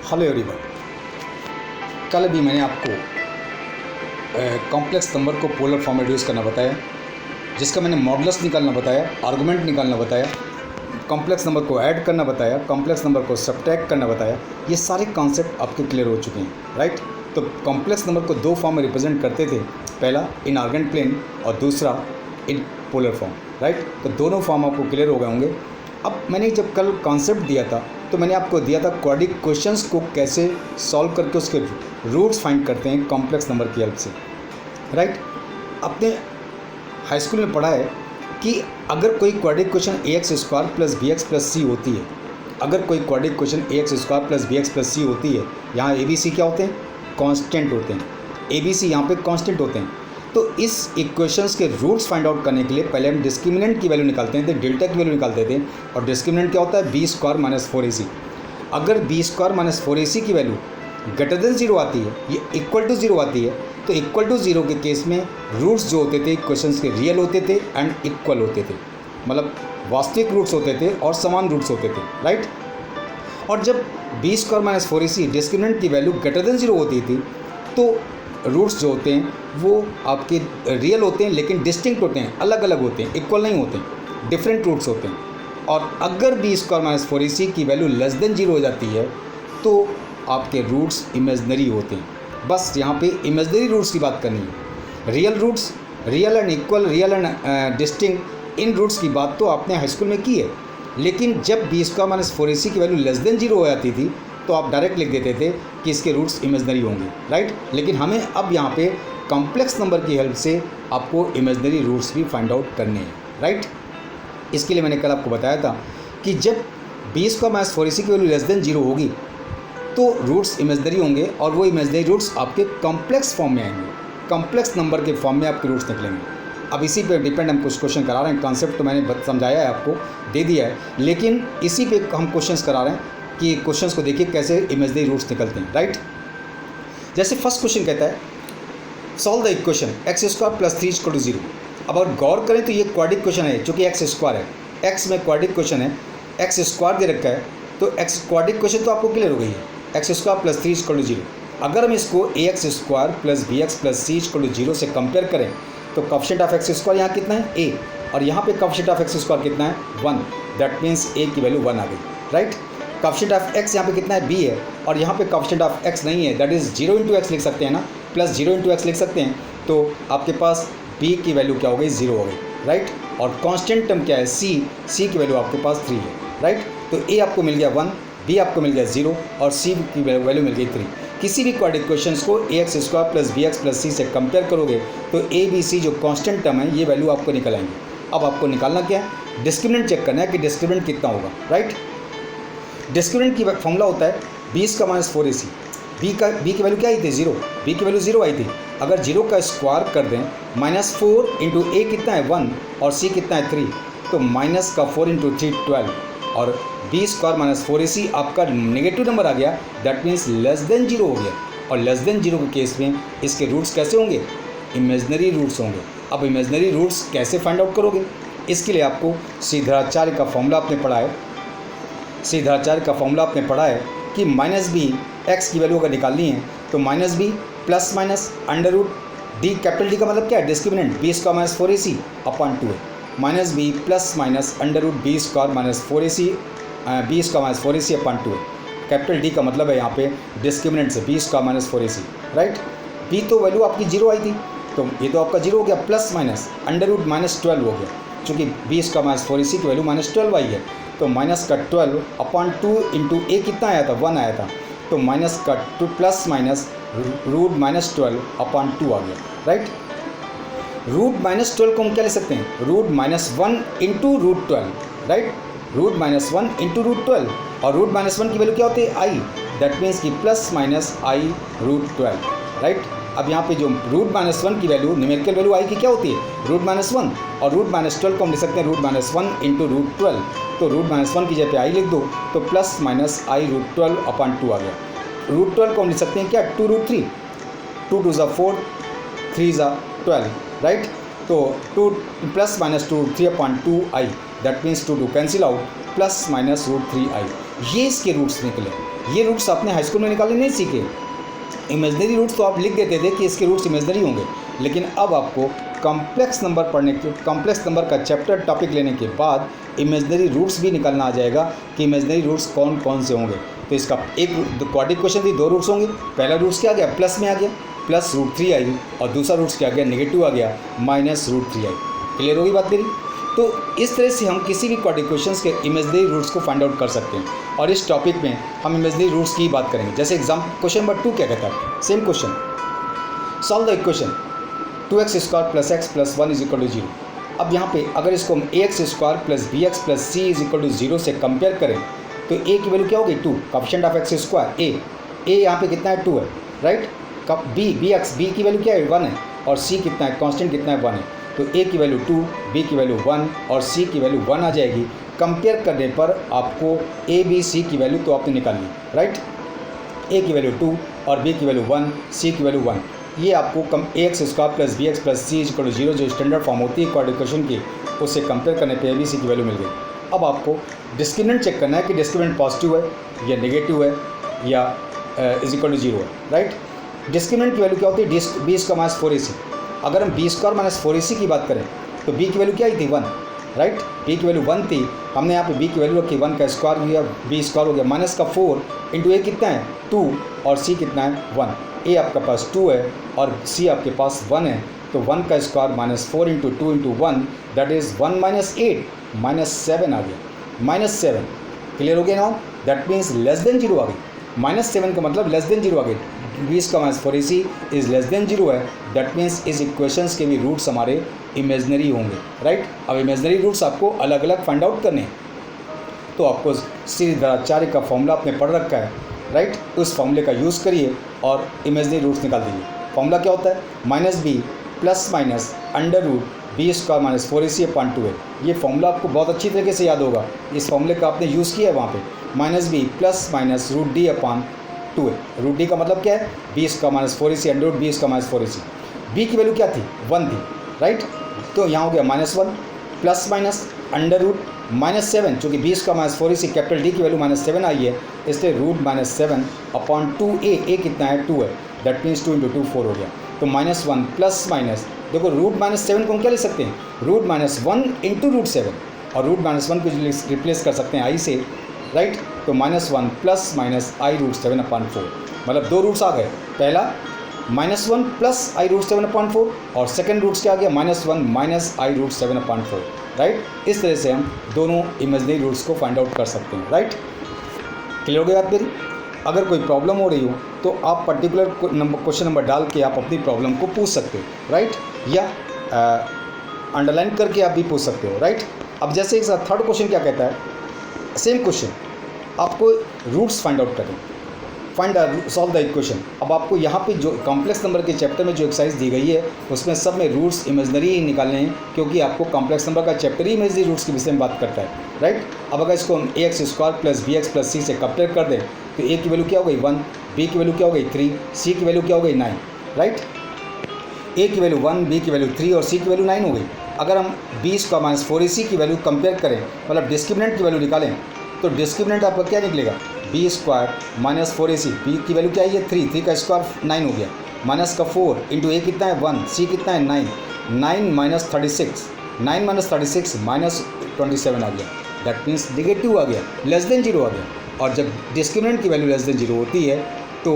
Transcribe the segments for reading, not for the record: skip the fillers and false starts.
Hello everyone. कल भी मैंने आपको कॉम्प्लेक्स नंबर को पोलर फॉर्म में रिड्यूस करना बताया, जिसका मैंने मॉडुलस निकालना बताया, आर्गुमेंट निकालना बताया, कॉम्प्लेक्स नंबर को ऐड करना बताया, कॉम्प्लेक्स नंबर को सब्ट्रैक्ट करना बताया। ये सारे कॉन्सेप्ट आपके क्लियर हो चुके हैं, राइट। तो कॉम्प्लेक्स नंबर को दो फॉर्म में रिप्रेजेंट करते थे, पहला इन आर्गेंट प्लेन और दूसरा इन पोलर फॉर्म, राइट। तो दोनों फॉर्म आपको क्लियर हो गए होंगे। अब मैंने जब कल कॉन्सेप्ट दिया था तो मैंने आपको दिया था क्वाड्रिक क्वेश्चंस को कैसे सॉल्व करके उसके रूट्स फाइंड करते हैं कॉम्प्लेक्स नंबर की हेल्प से, राइट। आपने हाई स्कूल में पढ़ा है कि अगर कोई quadric question ax² plus bx+c होती है, अगर कोई quadric question ax² plus bx+c होती है, यहाँ abc क्या होते हैं? कांस्टेंट होते हैं। abc यहाँ पे कांस्टेंट होते हैं। तो इस इक्वेशंस के रूट्स फाइंड आउट करने के लिए पहले हम डिस्क्रिमिनेंट की वैल्यू निकालते हैं, डेल्टा की वैल्यू निकालते थे। और डिस्क्रिमिनेंट क्या होता है? b² - 4ac। अगर b² - 4ac की वैल्यू ग्रेटर देन 0 आती है, ये इक्वल टू 0 आती है, तो इक्वल टू 0 के केस में रूट्स जो होते थे क्वेश्चंस के रियल होते थे एंड इक्वल होते थे, मतलब वास्तविक रूट्स होते थे और समान रूट्स होते थे, राइट। और जब b² - 4ac डिस्क्रिमिनेंट की वैल्यू ग्रेटर देन 0 होती थी, तो रूट्स जो होते हैं वो आपके रियल होते हैं लेकिन डिस्टिंक्ट होते हैं, अलग अलग होते हैं, इक्वल नहीं होते हैं, डिफरेंट रूट्स होते हैं। और अगर b² - 4ac की वैल्यू लेस देन 0 हो जाती है तो आपके रूट्स इमेजनरी होते हैं। बस यहाँ पे इमेजनरी रूट्स की बात करनी है। Real roots, real and equal, real and distinct, इन रूट्स की बात तो आपने हाई स्कूल में की है। लेकिन जब b² - 4ac की वैल्यू लेस देन 0 हो जाती थी तो आप डायरेक्ट लिख देते थे कि इसके रूट्स इमेजनरी होंगे, राइट। लेकिन हमें अब यहाँ पे कॉम्प्लेक्स नंबर की हेल्प से आपको इमेजनरी रूट्स भी फाइंड आउट करने हैं, राइट। इसके लिए मैंने कल आपको बताया था कि जब b² - 4ac की वैल्यू लेस देन 0 होगी तो रूट्स इमेजनरी होंगे और वो इमेजनरी रूट्स आपके कॉम्प्लेक्स फॉर्म में आएंगे, कॉम्प्लेक्स नंबर के फॉर्म में आपके रूट्स निकलेंगे। अब इसी पे डिपेंड हम कुछ क्वेश्चन करा रहे हैं। कॉन्सेप्ट तो मैंने समझाया है, आपको दे दिया है, लेकिन इसी पे हम क्वेश्चंस करा रहे हैं कि क्वेश्चंस को देखिए कैसे इमेजनरी रूट्स निकलते हैं, राइट। जैसे फर्स्ट क्वेश्चन कहता है सॉल्व द इक्वेशन x² + 3 = 0। अब अगर गौर करें तो ये क्वाड्रिक क्वेश्चन है, चूँकि x² है, x में क्वाड्रिक क्वेश्चन है, x² दे रखा है, तो x क्वाड्रिक क्वेश्चन तो आपको क्लियर हो गई है, x² + 3 = 0। अगर हम इसको ax² + bx+c = 0 से कंपेयर करें तो कोएफिशिएंट ऑफ x² यहाँ कितना है? a, और यहाँ पे कोएफिशिएंट ऑफ x² कितना है? 1। दैट मीन्स a की वैल्यू 1 आ गई, राइट। कोएफिशिएंट ऑफ x यहाँ पे कितना है? b है, और यहाँ पे कोएफिशिएंट ऑफ x नहीं है, दैट इज़ 0 × x लिख सकते हैं ना, +0 × x लिख सकते हैं। तो आपके पास b की वैल्यू क्या हो गई? 0 हो गई, राइट। और कांस्टेंट टर्म क्या है? c की वैल्यू आपके पास 3 है, राइट। तो a आपको मिल गया 1, b आपको मिल गया 0 और c की वैल्यू मिल गई 3। किसी भी क्वाड्रिक क्वेश्चंस को ax² + bx+c से कंपेयर करोगे तो a b c जो कांस्टेंट टर्म है ये वैल्यू आपको निकल आएंगे। अब आपको निकालना क्या है? डिस्क्रिमिनेंट चेक करना है कि डिस्क्रिमिनेंट कितना होगा, राइट। डिस्क्रिमिनेंट की फॉर्मूला होता है b² - 4ac। b की वैल्यू क्या आई थी? 0। b की वैल्यू 0 आई थी। अगर 0 का स्क्वायर कर दें, -4 × a कितना है? 1 और c कितना है? 3, तो -4 × 3 12 और b² - 4ac आपका नेगेटिव नंबर आ गया, दैट मीन्स लेस देन 0 हो गया। और लेस देन 0 के केस में इसके रूट्स कैसे होंगे? इमेजनरी रूट्स होंगे। अब इमेजनरी रूट्स कैसे फाइंड आउट करोगे? इसके लिए आपको सीधराचार्य का फॉर्मूला आपने पढ़ा है। सीधराचार्य का फॉर्मूला आपने पढ़ा है कि -b, x की वैल्यू अगर निकालनी है तो -b ± √d, कैपिटल D का मतलब क्या है? डिस्क्रिमिनेंट b² - 4ac / 2 है। -b ± √b² - 4ac b² - 4ac / 2 है। कैपिटल D का मतलब है यहाँ पे डिस्क्रिमिनेंट से b² - 4ac, राइट। b तो वैल्यू आपकी 0 आई थी, तो ये तो आपका 0 हो गया, प्लस माइनस √-12 हो गया, चूँकि b² - 4ac की वैल्यू -12 आई है। तो -12 / 2 × a कितना आया था? 1 आया था, तो -2 ± √-12 / 2 आ गया, राइट। √-12 को हम क्या ले सकते हैं? √-1 × √12, राइट। √-1 × √12, और √-1 की वैल्यू क्या होती है? i, दैट मीन्स कि ± i√12, राइट। अब यहाँ पे जो √-1 की वैल्यू, न्यूमेरिकल वैल्यू i की क्या होती है? √-1, और √-12 को हम लिख सकते हैं √-1 × √12, तो √-1 की जगह पे i लिख दो तो ± i√12 / 2 आ गया। √12 को हम लिख सकते हैं क्या? 2√3, 2 2 = 4, 3 = 12, राइट। तो 2 ± 2√3 / 2i, that means 2 cancel out, ± √3i। ये इसके रूट्स निकले। ये रूट्स आपने हाई स्कूल में निकालने नहीं सीखे। इमेजनरी रूट्स तो आप लिख देते थे कि इसके रूट्स इमेजनरी होंगे, लेकिन अब आपको कॉम्प्लेक्स नंबर पढ़ने के, कॉम्प्लेक्स नंबर का चैप्टर टॉपिक लेने के बाद इमेजनरी रूट्स भी निकालना आ जाएगा कि इमेजनरी रूट्स कौन कौन से होंगे। तो इसका एक क्वाड्रेटिक क्वेश्चन थी, 2 रूट्स होंगे। पहला रूट्स क्या आ गया, प्लस में आ गया, प्लस √3 आई, और दूसरा रूट्स क्या आ गया, नेगेटिव आ गया, -√3 आई। क्लियर होगी बात मेरी। तो इस तरह से हम किसी भी क्वाड्रेटिक क्वेश्चंस के इमेजनरी रूट्स को फाइंड आउट कर सकते हैं। और इस टॉपिक में हम इमेजनरी रूट्स की बात करेंगे। जैसे एग्जाम क्वेश्चन नंबर 2 क्या कहता है, same question, solve the equation 2x² + x + 1 = 0। अब यहाँ पे अगर इसको हम ax² + bx + c = 0 से कंपेयर करें तो a की वैल्यू क्या होगी, 2, कोएफिशिएंट ऑफ x², a यहाँ पे कितना है, 2 है, राइट। b की वैल्यू क्या है, 1 है, और c कितना है, कांस्टेंट कितना है, 1 है। तो a की वैल्यू 2, b की वैल्यू 1 और c की वैल्यू 1 आ जाएगी। कंपेयर करने पर आपको a b c की वैल्यू तो आपने निकाल ली, राइट। a की वैल्यू 2 और b की वैल्यू 1, c की वैल्यू 1। ये आपको ax² + bx + c = 0 जो स्टैंडर्ड फॉर्म होती है क्वाड्रेटिक इक्वेशन की, उससे कंपेयर करने पे a b c की वैल्यू मिल गई। अब आपको डिस्क्रिमिनेंट चेक करना है कि डिस्क्रिमिनेंट पॉजिटिव है या नेगेटिव है या = 0 है, राइट। डिस्क्रिमिनेंट की वैल्यू क्या होती है, b² - 4ac। अगर हम b² - 4ac की बात करें तो b की वैल्यू क्या आई थी, 1, राइट। b की वैल्यू 1 थी, हमने यहाँ पे b की वैल्यू रखी, 1 का स्क्वायर हो गया, b² हो गया, -4 × a कितना है, 2, और c कितना है, 1। a आपके पास 2 है और c आपके पास 1 है, तो 1 का स्क्वायर -4 × 2 × 1 दैट इज़ 1 - 8 -7 आ गया, -7। क्लियर हो गया ना, दैट मीन्स लेस देन 0 आ गई। -7 का मतलब लेस देन 0 आ गई। b² - 4ac is less than 0 है, दैट मीन्स इस इक्वेशंस के भी रूट्स हमारे इमेजनरी होंगे, राइट। अब इमेजनरी रूट्स आपको अलग अलग फाइंड आउट करने हैं, तो आपको श्रीधराचार्य का फॉर्मूला आपने पढ़ रखा है, राइट। उस फॉर्मूले का यूज़ करिए और इमेजनरी रूट्स निकाल दीजिए। फॉर्मूला क्या होता है, -b ± √b² - 4ac/2 है। ये फॉर्मूला आपको बहुत अच्छी तरीके से याद होगा, इस फॉर्मूले का आपने यूज़ किया है वहाँ पे। -b ± √d/2 है। √d का मतलब क्या है, b² - 4ac √b² - 4ac। b की वैल्यू क्या थी, 1 थी, राइट। तो यहाँ हो गया -1 ± √-7, चूँकि b² - 4ac कैपिटल D की वैल्यू -7 आई है, इसलिए √-7/2a, a कितना है, 2 है, दैट मीन्स 2 × 2 4 हो गया। तो -1 ± देखो √-7 को हम क्या लिख सकते हैं, √-1 × √7, और √-1 को रिप्लेस कर सकते हैं i से, राइट। तो -1 ± i√7/4, मतलब 2 रूट्स आ गए। पहला -1 + i√7/4 और सेकंड रूट्स क्या आ गया, -1 - i√7/4, राइट। इस तरह से हम दोनों इमेजनरी रूट्स को फाइंड आउट कर सकते हैं, राइट। क्लियर हो गई बात मेरी। अगर कोई प्रॉब्लम हो रही हो तो आप पर्टिकुलर क्वेश्चन नंबर डाल के आप अपनी प्रॉब्लम को पूछ सकते हो, राइट, या अंडरलाइन करके आप भी पूछ सकते हो, राइट। अब जैसे इसका थर्ड क्वेश्चन क्या कहता है, सेम क्वेश्चन, आपको रूट्स फाइंड आउट करें, सॉल्व द इक्वेशन। अब आपको यहाँ पे जो कॉम्प्लेक्स नंबर के चैप्टर में जो एक्सरसाइज दी गई है उसमें सब में रूट्स इमेजनरी ही निकालने हैं, क्योंकि आपको कॉम्प्लेक्स नंबर का चैप्टर ही इमेजनरी रूट्स के विषय में बात करता है, राइट। अब अगर इसको हम ax² + bx + c से कंपेयर कर दें तो a की वैल्यू क्या हो गई, 1, b की वैल्यू क्या हो गई, 3, c की वैल्यू क्या हो गई, 9, राइट। a की वैल्यू 1, b की वैल्यू 3 और c की वैल्यू 9 हो गई। अगर हम b² - 4ac की वैल्यू कंपेयर करें, मतलब डिस्क्रिमिनेंट की वैल्यू निकालें, तो डिस्क्रिमिनेंट आपका क्या निकलेगा, b² - 4ac, b की वैल्यू क्या है, 3 का स्क्वायर 9 हो गया, -4 × a कितना है, 1, c कितना है, 9 - 36, 9 - 36 -27 आ गया, दैट मीन्स नेगेटिव आ गया, लेस देन 0 आ गया। और जब डिस्क्रिमिनेंट की वैल्यू लेस देन 0 होती है तो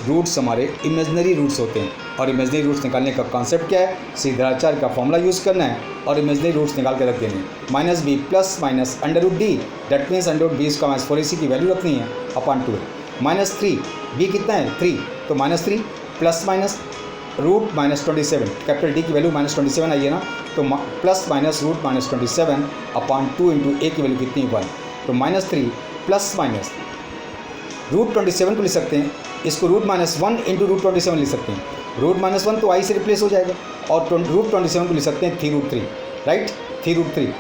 रूट्स हमारे इमेजनरी रूट्स होते हैं। और इमेजनरी रूट्स निकालने का कॉन्सेप्ट क्या है, श्रीधराचार्य का फॉर्मूला यूज़ करना है और इमेजनरी रूट्स निकाल के रख देने हैं। -b ± √d, that means √b² - 4ac की वैल्यू रखनी है /2 है। -3, b कितना है, 3, तो -3 ± √-27, कैपिटल D की वैल्यू -27 आई है ना, तो ± √-27/2 × a की वैल्यू कितनी, 1, तो -3 ± √27 को लिख सकते हैं, इसको √-1 × √27 लिख सकते हैं। √-1 तो i से रिप्लेस हो जाएगा, और √27 को लिख सकते हैं 3√3, राइट, 3√3,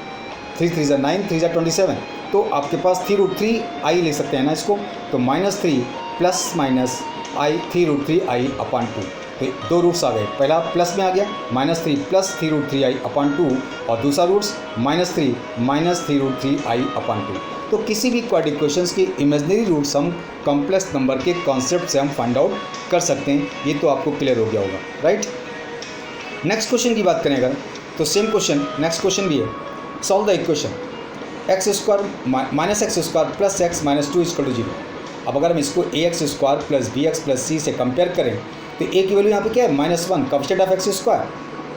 3 3 9, 3 27, तो आपके पास 3√3 i लिख सकते हैं ना इसको, तो -3 ± i 3√3 i/2, तो दो रूट्स आ गए, पहला प्लस में आ गया -3 प्लस 3√3i/2 और दूसरा रूट्स -3 -3√3i/2। तो किसी भी क्वाड्रेटिक क्वेश्चंस के इमेजिनरी रूट्स हम कॉम्प्लेक्स नंबर के कॉन्सेप्ट से हम फाइंड आउट कर सकते हैं। ये तो आपको क्लियर हो गया होगा, राइट। नेक्स्ट क्वेश्चन की बात करें अगर, तो सेम क्वेश्चन नेक्स्ट क्वेश्चन भी है। Solve the equation x² -x² plus x -2 = 0। अब अगर हम इसको ax² plus bx plus c से कंपेयर करें तो a की वैल्यू यहाँ पे क्या है -1, कोएफिशिएंट ऑफ x²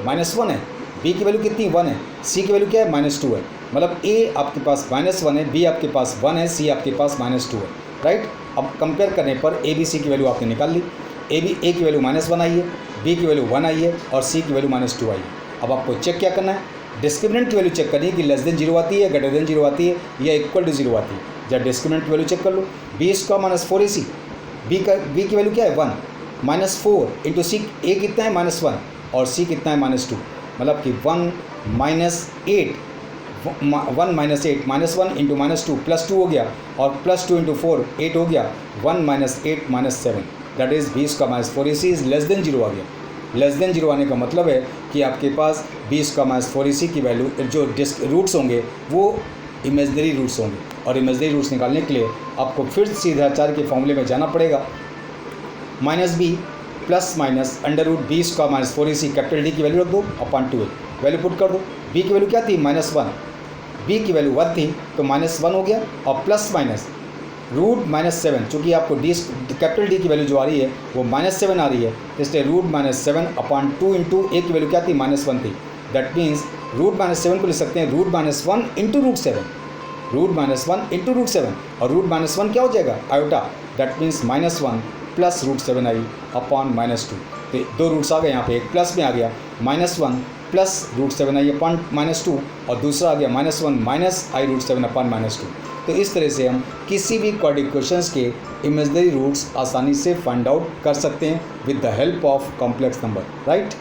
-1 है, b की वैल्यू कितनी 1 है, c की वैल्यू क्या है -2 है। मतलब a आपके पास -1 है, b आपके पास 1 है, c आपके पास -2 है, राइट। अब कंपेयर करने पर a b c की वैल्यू आपने निकाल ली। a की वैल्यू -1 आई है, b की वैल्यू 1 आई है और c की वैल्यू -2 आई है। अब आपको चेक क्या करना है, डिस्क्रिमिनेंट की वैल्यू चेक करनी है कि लेस देन 0 आती है, ग्रेटर देन 0 आती है या इक्वल टू 0 आती है। जब डिस्क्रिमिनेंट की वैल्यू चेक कर लो, b² -4ac, b की वैल्यू क्या है 1 -4 इंटू c, a कितना है -1 और c कितना है -2, मतलब कि 1 -8 इंटू -2 +2 हो गया और +2 इंटू 4 8 हो गया, 1 -8 -7 that is b² -4ac is less than 0 आ गया। लेस देन 0 आने का मतलब है कि आपके पास b² -4ac की वैल्यू जो रूट्स होंगे वो इमेजिनरी रूट्स होंगे और इमेजिनरी रूट्स निकालने के लिए आपको फिर सीधा 4 के फॉर्मूले में जाना पड़ेगा। -b plus minus √b² -4ac capital D की वैल्यू रख दो अपॉन 2a, वैल्यू पुट कर दो। b की वैल्यू क्या थी -1, b की वैल्यू 1 थी तो -1 हो गया और प्लस माइनस √-7, चूँकि आपको कैपिटल D की वैल्यू जो आ रही है वो -7 आ रही है, इसलिए √-7/2 इंटू a की वैल्यू क्या थी -1 थी। दैट मीन्स √-7 को लिख सकते हैं √-1 इंटू √7, √-1 इंटू √7 और √-1 क्या हो जाएगा iota, that means -1 plus √7i upon -2। तो दो रूट्स आ गए यहाँ पे, एक प्लस में आ गया -1 प्लस √7i अपॉन -2 और दूसरा आ गया -1 माइनस i √7 अपॉन -2। तो इस तरह से हम किसी भी क्वाड्रेटिक क्वेश्चंस के इमेजिनरी रूट्स आसानी से फाइंड आउट कर सकते हैं with the help of complex number, right.